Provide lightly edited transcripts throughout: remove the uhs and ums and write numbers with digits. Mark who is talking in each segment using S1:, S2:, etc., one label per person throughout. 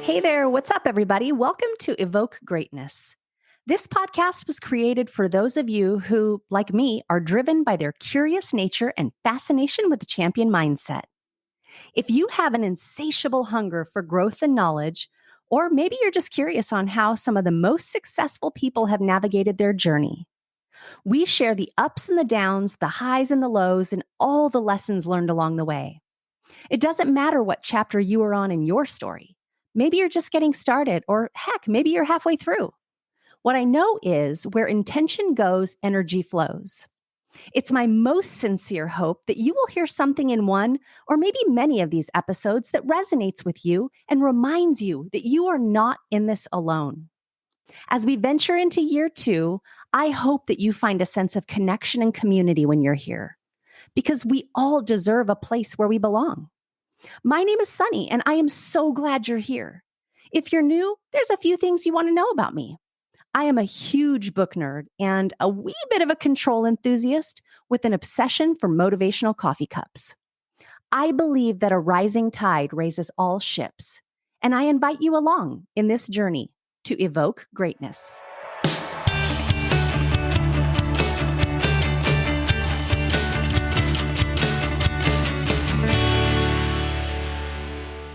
S1: Hey there, what's up, everybody? Welcome to Evoke Greatness. This podcast was created for those of you who, like me, are driven by their curious nature and fascination with the champion mindset. If you have an insatiable hunger for growth and knowledge, or maybe you're just curious on how some of the most successful people have navigated their journey, we share the ups and the downs, the highs and the lows, and all the lessons learned along the way. It doesn't matter what chapter you are on in your story. Maybe you're just getting started, or heck, maybe you're halfway through. What I know is where intention goes, energy flows. It's my most sincere hope that you will hear something in one or maybe many of these episodes that resonates with you and reminds you that you are not in this alone. As we venture into year 2, I hope that you find a sense of connection and community when you're here, because we all deserve a place where we belong. My name is Sunny, and I am so glad you're here. If you're new, there's a few things you want to know about me. I am a huge book nerd and a wee bit of a control enthusiast with an obsession for motivational coffee cups. I believe that a rising tide raises all ships, and I invite you along in this journey to evoke greatness.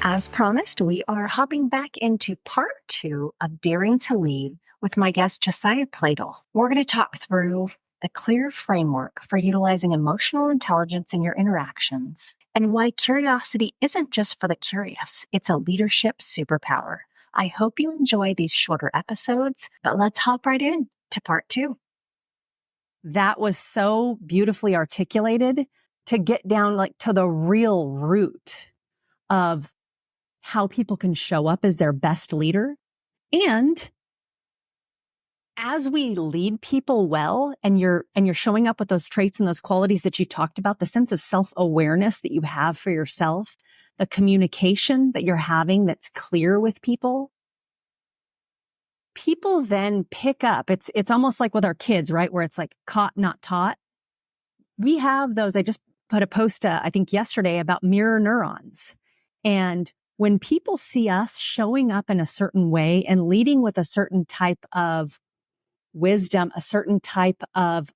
S1: As promised, we are hopping back into part 2 of Daring to Lead with my guest, Josiah Pledl. We're going to talk through the clear framework for utilizing emotional intelligence in your interactions and why curiosity isn't just for the curious, it's a leadership superpower. I hope you enjoy these shorter episodes, but let's hop right in to part 2. That was so beautifully articulated to get down to the real root of how people can show up as their best leader. And as we lead people well, and you're showing up with those traits and those qualities that you talked about, the sense of self-awareness that you have for yourself, the communication that you're having that's clear with people, people then pick up. It's almost like with our kids, right? Where it's like caught, not taught. We have those. I just put a post, I think yesterday, about mirror neurons. And when people see us showing up in a certain way and leading with a certain type of wisdom, a certain type of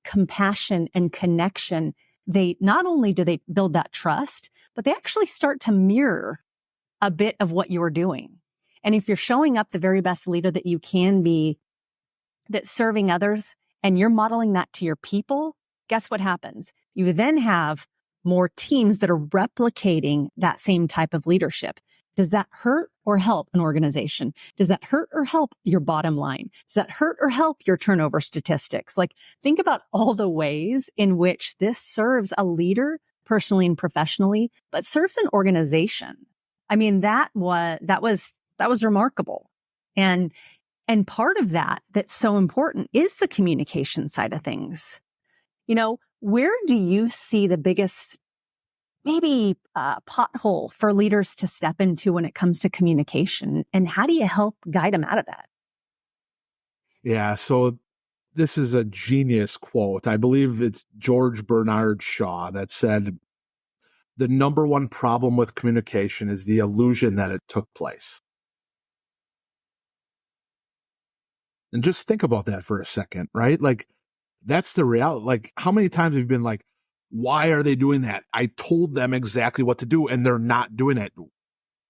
S1: compassion and connection, they not only do they build that trust, but they actually start to mirror a bit of what you're doing. And if you're showing up the very best leader that you can be, that's serving others, and you're modeling that to your people, guess what happens? You then have more teams that are replicating that same type of leadership. Does that hurt or help an organization? Does that hurt or help your bottom line? Does that hurt or help your turnover statistics? Think about all the ways in which this serves a leader personally and professionally, but serves an organization. I mean, that was remarkable. And part of that's so important is the communication side of things. Where do you see the biggest, maybe pothole for leaders to step into when it comes to communication? And how do you help guide them out of that?
S2: Yeah, so this is a genius quote. I believe it's George Bernard Shaw that said, the number one problem with communication is the illusion that it took place. And just think about that for a second, right? That's the reality. How many times have you been like, why are they doing that? I told them exactly what to do and they're not doing it.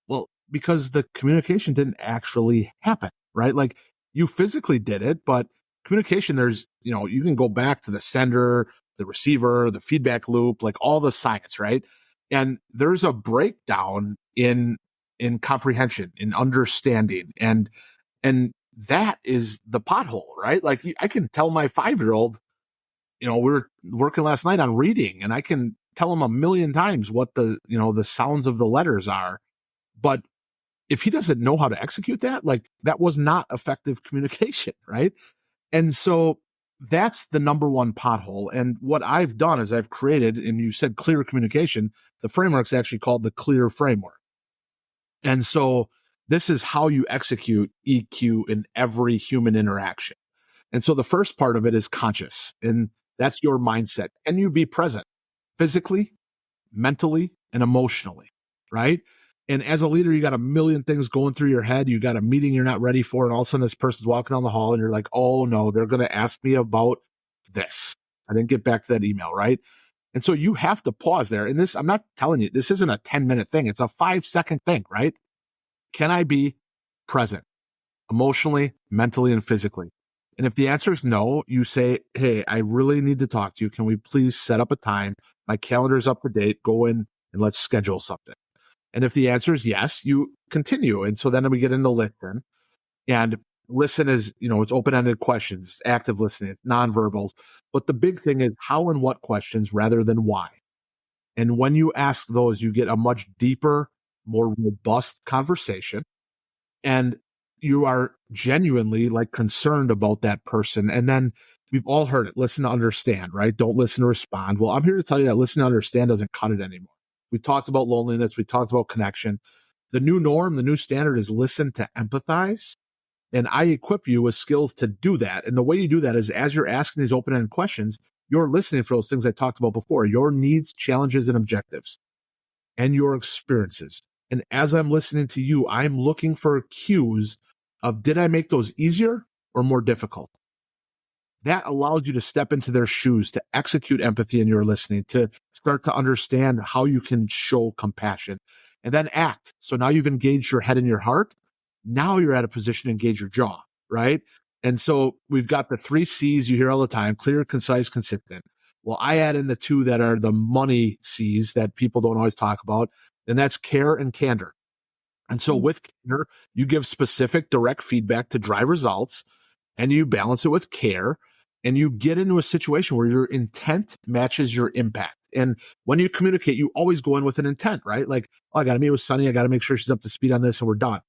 S2: Well, because the communication didn't actually happen, right? You physically did it, but communication, there's, you can go back to the sender, the receiver, the feedback loop, all the science, right? And there's a breakdown in comprehension, in understanding. And that is the pothole, right? I can tell my 5-year-old, we were working last night on reading, and I can tell him a million times what the sounds of the letters are. But if he doesn't know how to execute that, that was not effective communication, right? And so that's the number one pothole. And what I've done is I've created, and you said clear communication, the framework's actually called the clear framework. And so this is how you execute EQ in every human interaction. And so the first part of it is conscious, and that's your mindset. Can you be present physically, mentally, and emotionally, right? And as a leader, you got a million things going through your head. You got a meeting you're not ready for. And all of a sudden this person's walking down the hall and you're like, oh no, they're going to ask me about this. I didn't get back to that email, right? And so you have to pause there. And this, I'm not telling you, this isn't a 10-minute thing. It's a 5-second thing, right? Can I be present emotionally, mentally, and physically? And if the answer is no, you say, hey, I really need to talk to you. Can we please set up a time? My calendar's up to date. Go in and let's schedule something. And if the answer is yes, you continue. And so then we get into listen. And listen is, it's open-ended questions, it's active listening, it's nonverbals. But the big thing is how and what questions rather than why. And when you ask those, you get a much deeper, more robust conversation. And you are genuinely like concerned about that person. And then we've all heard it. Listen to understand, right? Don't listen to respond. Well, I'm here to tell you that listen to understand doesn't cut it anymore. We talked about loneliness. We talked about connection. The new norm, the new standard is listen to empathize. And I equip you with skills to do that. And the way you do that is as you're asking these open-ended questions, you're listening for those things I talked about before, your needs, challenges, and objectives, and your experiences. And as I'm listening to you, I'm looking for cues of, did I make those easier or more difficult? That allows you to step into their shoes, to execute empathy in your listening, to start to understand how you can show compassion and then act. So now you've engaged your head and your heart. Now you're at a position to engage your jaw, right? And so we've got the 3 C's you hear all the time: clear, concise, consistent. Well, I add in the 2 that are the money C's that people don't always talk about, and that's care and candor. And so with candor, you give specific, direct feedback to drive results, and you balance it with care, and you get into a situation where your intent matches your impact. And when you communicate, you always go in with an intent, right? Like, oh, I got to meet with Sunny. I got to make sure she's up to speed on this and we're done.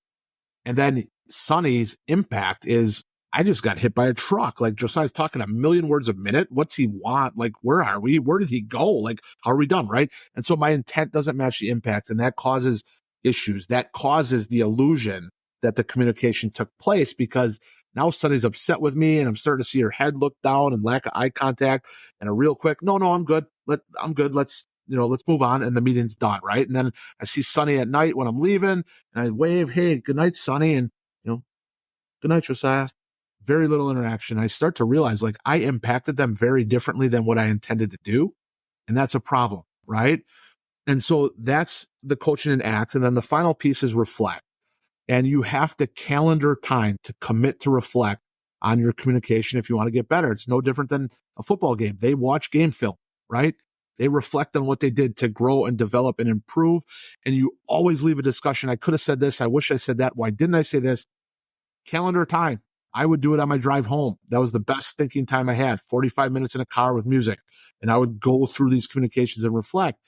S2: And then Sunny's impact is, I just got hit by a truck. Like, Josiah's talking a million words a minute. What's he want? Like, where are we? Where did he go? Like, how are we done? Right. And so my intent doesn't match the impact, and that causes issues. That causes the illusion that the communication took place, because now Sunny's upset with me and I'm starting to see her head look down and lack of eye contact and a real quick, no, I'm good. I'm good. Let's move on. And the meeting's done. Right. And then I see Sunny at night when I'm leaving and I wave, hey, good night, Sunny. And, good night, Josiah. Very little interaction. I start to realize, like, I impacted them very differently than what I intended to do. And that's a problem. Right. And so that's the coaching and act. And then the final piece is reflect. And you have to calendar time to commit to reflect on your communication if you want to get better. It's no different than a football game. They watch game film, right? They reflect on what they did to grow and develop and improve. And you always leave a discussion. I could have said this. I wish I said that. Why didn't I say this? Calendar time. I would do it on my drive home. That was the best thinking time I had, 45 minutes in a car with music. And I would go through these communications and reflect.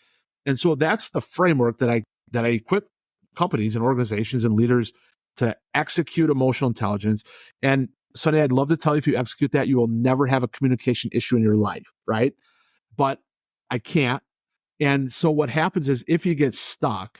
S2: And so that's the framework that I equip companies and organizations and leaders to execute emotional intelligence. And Sonny, I'd love to tell you, if you execute that, you will never have a communication issue in your life, right? But I can't. And so what happens is, if you get stuck,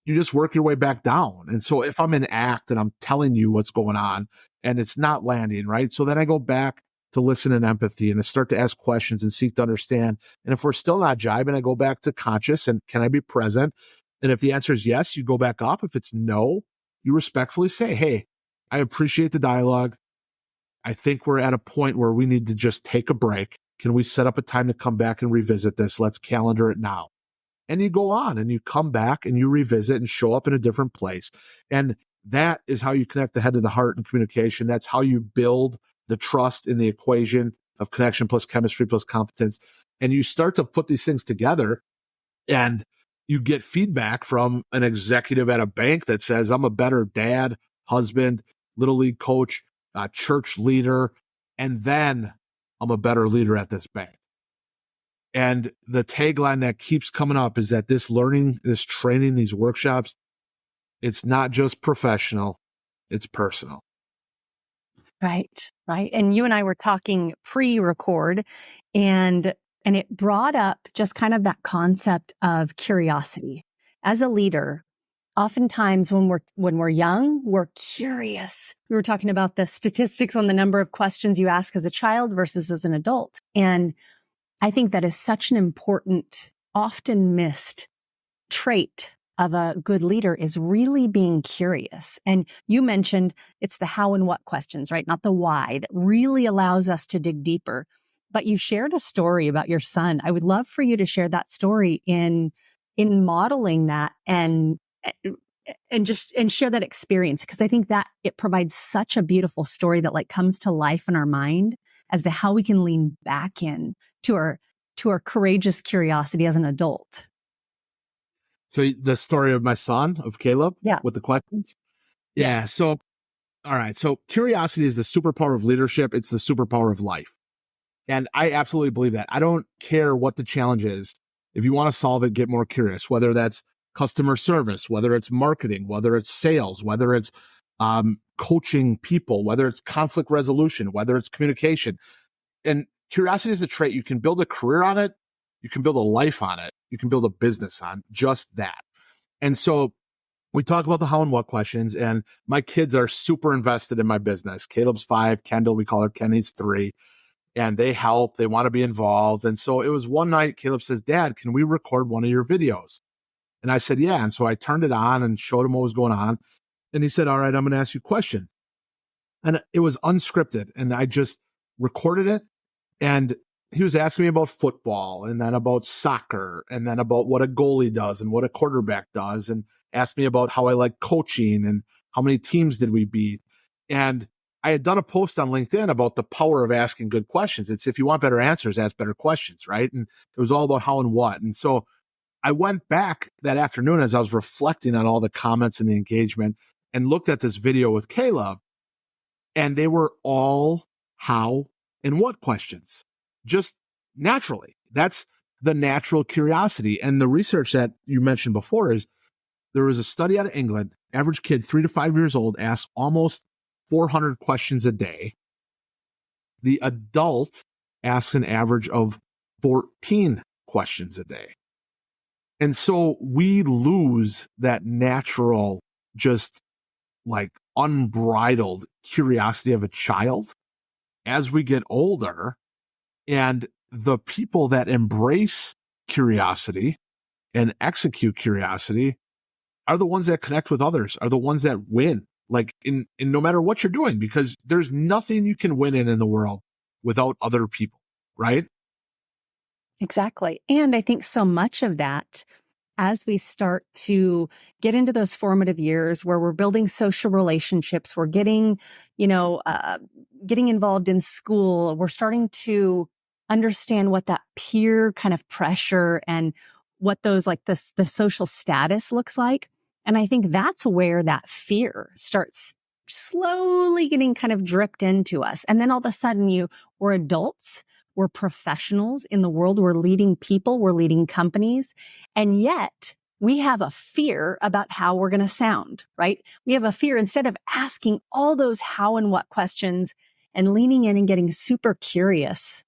S2: you just work your way back down. And so if I'm in ACT and I'm telling you what's going on and it's not landing, right? So then I go back to listen and empathy and I start to ask questions and seek to understand. And if we're still not jiving, I go back to conscious and can I be present? And if the answer is yes, you go back up. If it's no, you respectfully say, hey, I appreciate the dialogue. I think we're at a point where we need to just take a break. Can we set up a time to come back and revisit this? Let's calendar it now. And you go on and you come back and you revisit and show up in a different place. And that is how you connect the head to the heart in communication. That's how you build the trust in the equation of connection plus chemistry plus competence. And you start to put these things together, and you get feedback from an executive at a bank that says, I'm a better dad, husband, little league coach, church leader, and then I'm a better leader at this bank. And the tagline that keeps coming up is that this learning, this training, these workshops, it's not just professional, it's personal.
S1: Right. And you and I were talking pre-record, and it brought up just kind of that concept of curiosity. As a leader, oftentimes when we're young, we're curious. We were talking about the statistics on the number of questions you ask as a child versus as an adult. And I think that is such an important, often missed trait of a good leader is really being curious. And you mentioned it's the how and what questions, right? Not the why, that really allows us to dig deeper. But you shared a story about your son. I would love for you to share that story in modeling that and share that experience, because I think that it provides such a beautiful story that like comes to life in our mind as to how we can lean back in to our courageous curiosity as an adult.
S2: So the story of my son, of Caleb,
S1: Yeah.
S2: with the questions. Yeah.
S1: Yes.
S2: So, all right. So curiosity is the superpower of leadership. It's the superpower of life. And I absolutely believe that. I don't care what the challenge is. If you want to solve it, get more curious, whether that's customer service, whether it's marketing, whether it's sales, whether it's coaching people, whether it's conflict resolution, whether it's communication. And curiosity is a trait. You can build a career on it. You can build a life on it. You can build a business on just that. And so we talk about the how and what questions, and my kids are super invested in my business. Caleb's 5, Kendall, we call her Kenny's 3. And they help, they want to be involved. And so it was one night, Caleb says, Dad, can we record one of your videos? And I said, yeah. And so I turned it on and showed him what was going on. And he said, all right, I'm going to ask you a question. And it was unscripted. And I just recorded it. And he was asking me about football and then about soccer and then about what a goalie does and what a quarterback does, and asked me about how I like coaching and how many teams did we beat. And I had done a post on LinkedIn about the power of asking good questions. It's if you want better answers, ask better questions, right? And it was all about how and what. And so I went back that afternoon as I was reflecting on all the comments and the engagement and looked at this video with Caleb, and they were all how and what questions, just naturally. That's the natural curiosity. And the research that you mentioned before is there was a study out of England, average kid 3 to 5 years old asks almost 400 questions a day. The adult asks an average of 14 questions a day. And so we lose that natural, just like unbridled curiosity of a child as we get older. And the people that embrace curiosity and execute curiosity are the ones that connect with others, are the ones that win, like in no matter what you're doing, because there's nothing you can win in the world without other people, right?
S1: Exactly. And I think so much of that, as we start to get into those formative years where we're building social relationships, we're getting, getting involved in school, we're starting to understand what that peer kind of pressure and what those like the social status looks like. And I think that's where that fear starts slowly getting kind of dripped into us. And then all of a sudden we're adults, we're professionals in the world, we're leading people, we're leading companies. And yet we have a fear about how we're going to sound, right? We have a fear instead of asking all those how and what questions and leaning in and getting super curious.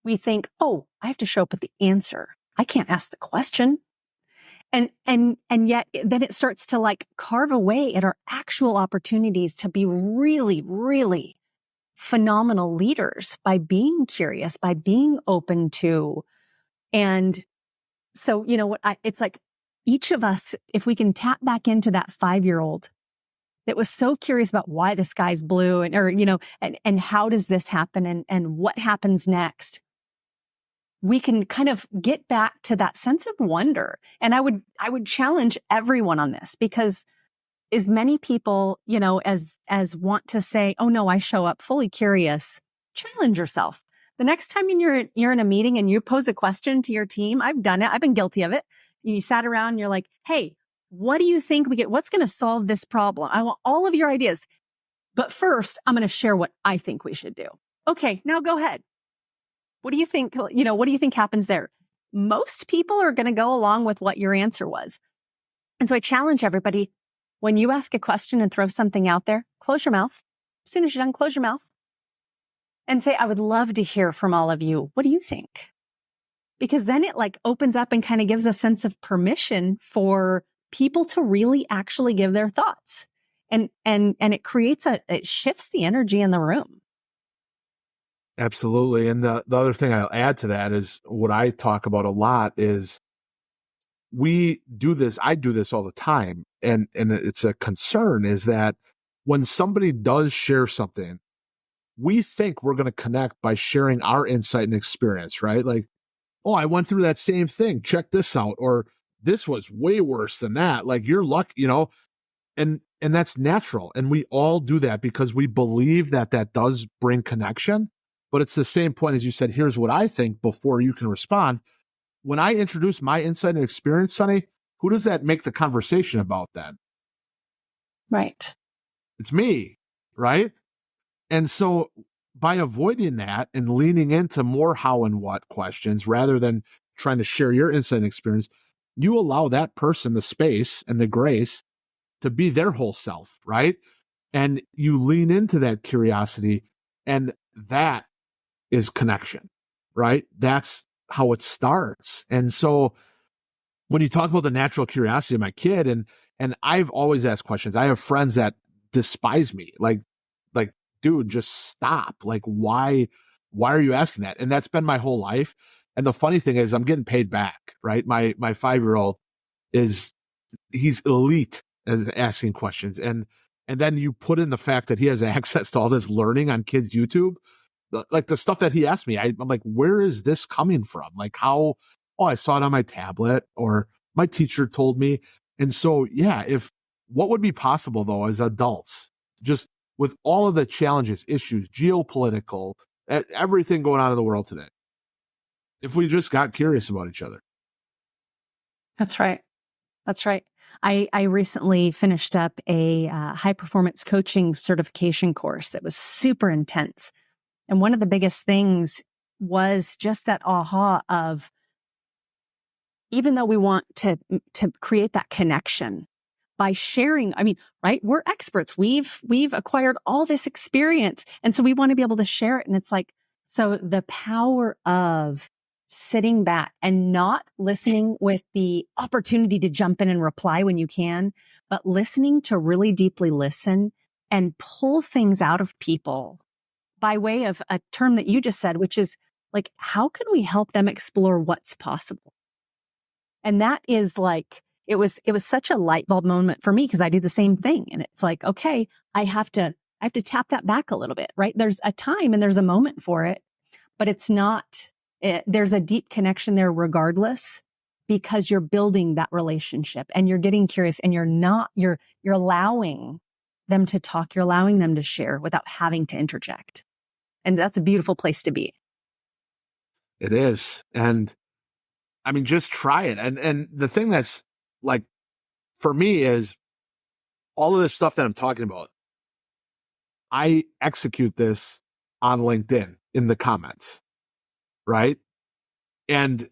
S1: We think, oh, I have to show up with the answer. I can't ask the question. And yet then it starts to like carve away at our actual opportunities to be really, really phenomenal leaders by being curious, by being open to. And so, it's like each of us, if we can tap back into that 5-year-old that was so curious about why the sky's blue and how does this happen and what happens next, we can kind of get back to that sense of wonder. And I would challenge everyone on this, because as many people, as want to say, oh no, I show up fully curious, challenge yourself. The next time you're in a meeting and you pose a question to your team, I've done it. I've been guilty of it. You sat around and you're like, hey, what do you think what's going to solve this problem? I want all of your ideas. But first, I'm going to share what I think we should do. Okay, now go ahead. What do you think, what do you think happens there? Most people are going to go along with what your answer was. And so I challenge everybody, when you ask a question and throw something out there, close your mouth. As soon as you're done, close your mouth and say, I would love to hear from all of you. What do you think? Because then it like opens up and kind of gives a sense of permission for people to really actually give their thoughts. And it creates it shifts the energy in the room.
S2: Absolutely. And the other thing I'll add to that is what I talk about a lot is we do this, I do this all the time, and it's a concern, is that when somebody does share something, we think we're going to connect by sharing our insight and experience, right? Like, oh, I went through that same thing. Check this out. Or this was way worse than that. Like, you're lucky, and that's natural. And we all do that because we believe that does bring connection. But it's the same point as you said, here's what I think before you can respond. When I introduce my insight and experience, Sonny, who does that make the conversation about then?
S1: Right.
S2: It's me, right? And so by avoiding that and leaning into more how and what questions rather than trying to share your insight and experience, you allow that person the space and the grace to be their whole self, right? And you lean into that curiosity, and that is connection, right? That's how it starts. And so when you talk about the natural curiosity of my kid, and I've always asked questions. I have friends that despise me, like, dude, just stop. Like, why are you asking that? And that's been my whole life. And the funny thing is I'm getting paid back, right? My 5-year-old he's elite at asking questions. And then you put in the fact that he has access to all this learning on kids' YouTube, like the stuff that he asked me, I'm like, where is this coming from? Like, how, oh, I saw it on my tablet, or my teacher told me. And so, yeah, what would be possible though, as adults, just with all of the challenges, issues, geopolitical, everything going on in the world today, if we just got curious about each other.
S1: That's right. That's right. I recently finished up a high performance coaching certification course that was super intense. And one of the biggest things was just that aha of, even though we want to create that connection by sharing, I mean, right? We're experts. We've acquired all this experience. And so we want to be able to share it. And it's like, so the power of sitting back and not listening with the opportunity to jump in and reply when you can, but listening to really deeply listen and pull things out of people by way of a term that you just said, which is like, how can we help them explore what's possible? And that is like, it was such a light bulb moment for me, because I do the same thing. And it's like, okay, I have to tap that back a little bit, right? There's a time and there's a moment for it, but it's not, there's a deep connection there regardless, because you're building that relationship and you're getting curious, and you're allowing them to talk. You're allowing them to share without having to interject. And that's a beautiful place to be.
S2: It is. And I mean, just try it. And the thing that's like, for me, is all of this stuff that I'm talking about, I execute this on LinkedIn in the comments, right? And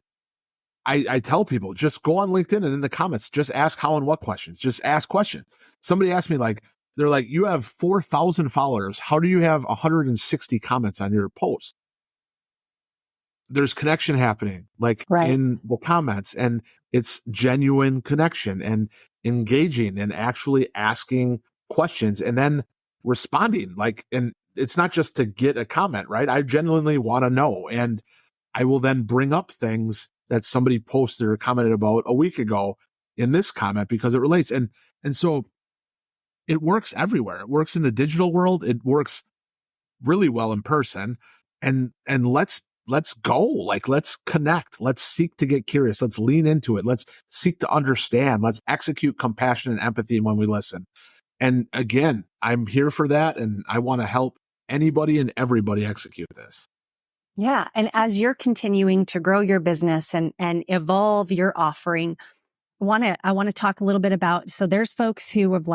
S2: I tell people, just go on LinkedIn and in the comments, just ask how and what questions. Just ask questions. Somebody asked me, like, they're like, you have 4,000 followers. How do you have 160 comments on your post? There's connection happening, like,
S1: right
S2: in the comments, and it's genuine connection and engaging and actually asking questions and then responding. Like, and it's not just to get a comment, right? I genuinely want to know. And I will then bring up things that somebody posted or commented about a week ago in this comment because it relates. And so it works everywhere. It works in the digital world. It works really well in person. And let's go. Like, let's connect. Let's seek to get curious. Let's lean into it. Let's seek to understand. Let's execute compassion and empathy when we listen. And again, I'm here for that. And I want to help anybody and everybody execute this.
S1: Yeah. And as you're continuing to grow your business and evolve your offering, I want to talk a little bit about, so there's folks who have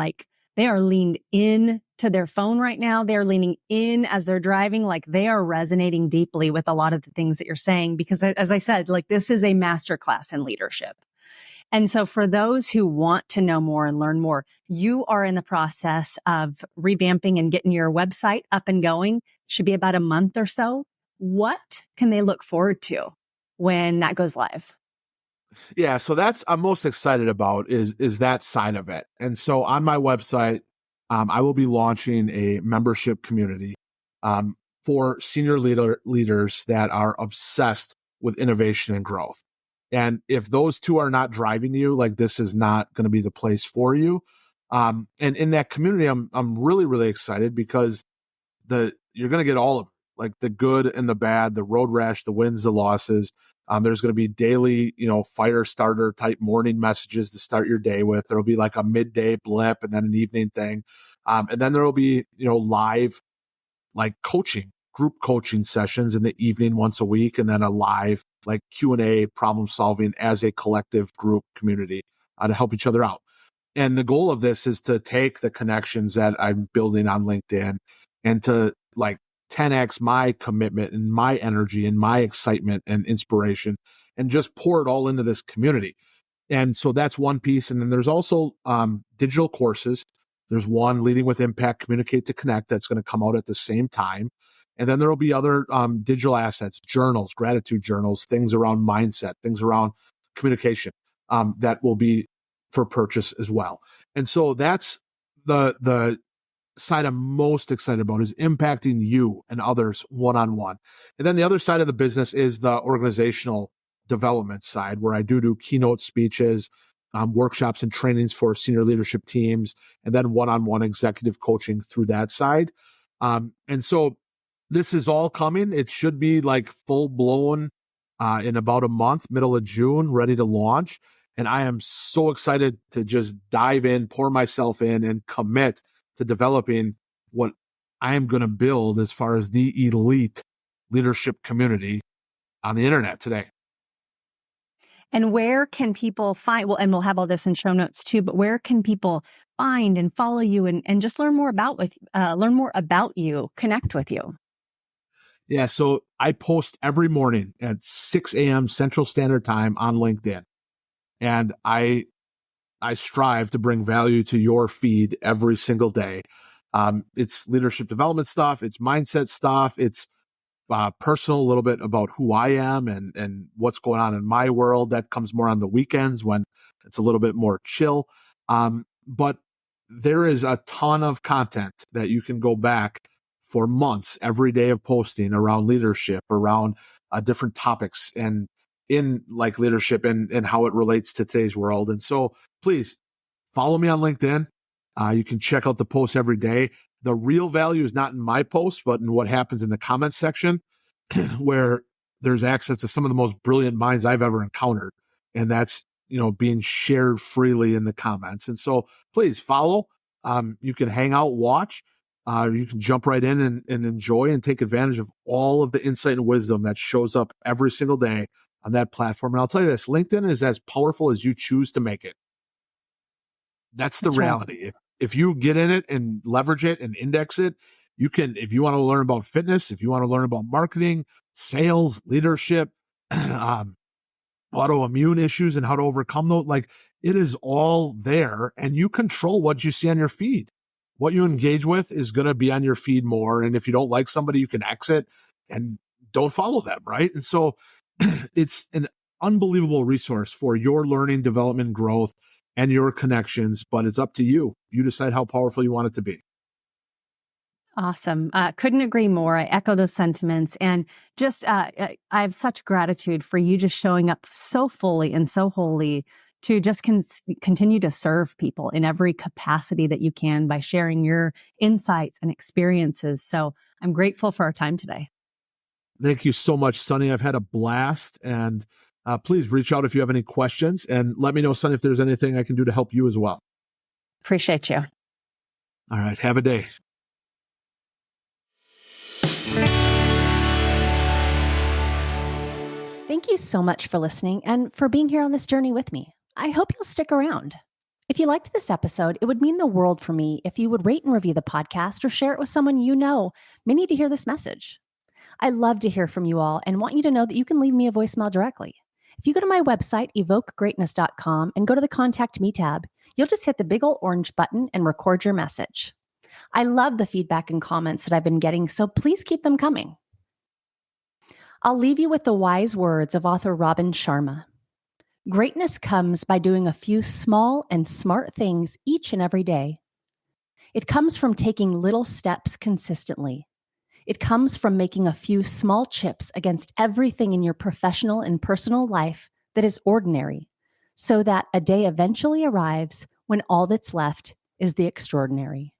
S1: they are leaned in to their phone right now. They're leaning in as they're driving, like they are resonating deeply with a lot of the things that you're saying, because as I said, like, this is a masterclass in leadership. And so for those who want to know more and learn more, you are in the process of revamping and getting your website up and going. Should be about a month or so. What can they look forward to when that goes live?
S2: Yeah, so that's I'm most excited about is that side of it. And so on my website, I will be launching a membership community for senior leaders that are obsessed with innovation and growth. And if those two are not driving you, like this is not going to be the place for you. And in that community, I'm really, really excited because you're going to get all of it, like the good and the bad, the road rash, the wins, the losses. There's going to be daily, fire starter type morning messages to start your day with. There'll be like a midday blip and then an evening thing. And then there'll be, live like group coaching sessions in the evening once a week, and then a live like Q&A problem solving as a collective group community to help each other out. And the goal of this is to take the connections that I'm building on LinkedIn and to like 10x my commitment and my energy and my excitement and inspiration and just pour it all into this community. And so that's one piece. And then there's also digital courses. There's one, Leading with Impact, Communicate to Connect, that's going to come out at the same time. And then there will be other digital assets, journals, gratitude journals, things around mindset, things around communication that will be for purchase as well. And so that's the side I'm most excited about, is impacting you and others one-on-one. And then the other side of the business is the organizational development side, where I do keynote speeches, workshops and trainings for senior leadership teams, and then one-on-one executive coaching through that side. And so this is all coming. It should be like full blown in about a month, middle of June, ready to launch. And I am so excited to just dive in, pour myself in, and commit to developing what I am going to build as far as the elite leadership community on the internet today.
S1: And where can people find, well, and we'll have all this in show notes too, but where can people find and follow you and just learn more about you, connect with you?
S2: Yeah. So I post every morning at 6 a.m. Central Standard Time on LinkedIn. And I strive to bring value to your feed every single day. It's leadership development stuff. It's mindset stuff. It's personal, a little bit about who I am and what's going on in my world. That comes more on the weekends when it's a little bit more chill. But there is a ton of content that you can go back for months, every day of posting around leadership, around different topics and in like leadership and how it relates to today's world. And so please follow me on LinkedIn. You can check out the posts every day. The real value is not in my posts, but in what happens in the comments section, where there's access to some of the most brilliant minds I've ever encountered. And that's, being shared freely in the comments. And so please follow. You can hang out, watch. You can jump right in and enjoy and take advantage of all of the insight and wisdom that shows up every single day on that platform. And I'll tell you this, LinkedIn is as powerful as you choose to make it. That's the reality. Right. If you get in it and leverage it and index it, you can, if you want to learn about fitness, if you want to learn about marketing, sales, leadership, autoimmune issues and how to overcome those, like it is all there, and you control what you see on your feed. What you engage with is going to be on your feed more. And if you don't like somebody, you can exit and don't follow them. Right. And so it's an unbelievable resource for your learning, development, growth, and your connections, but it's up to you. You decide how powerful you want it to be.
S1: Awesome. Couldn't agree more. I echo those sentiments. And just, I have such gratitude for you just showing up so fully and so wholly to just continue to serve people in every capacity that you can by sharing your insights and experiences. So I'm grateful for our time today.
S2: Thank you so much, Sunny. I've had a blast, and please reach out if you have any questions, and let me know, Sunny, if there's anything I can do to help you as well.
S1: Appreciate you.
S2: All right. Have a day.
S1: Thank you so much for listening and for being here on this journey with me. I hope you'll stick around. If you liked this episode, it would mean the world for me if you would rate and review the podcast or share it with someone you know may need to hear this message. I love to hear from you all and want you to know that you can leave me a voicemail directly. If you go to my website, evokegreatness.com, and go to the Contact Me tab, you'll just hit the big old orange button and record your message. I love the feedback and comments that I've been getting, so please keep them coming. I'll leave you with the wise words of author Robin Sharma. Greatness comes by doing a few small and smart things each and every day. It comes from taking little steps consistently. It comes from making a few small chips against everything in your professional and personal life that is ordinary, so that a day eventually arrives when all that's left is the extraordinary.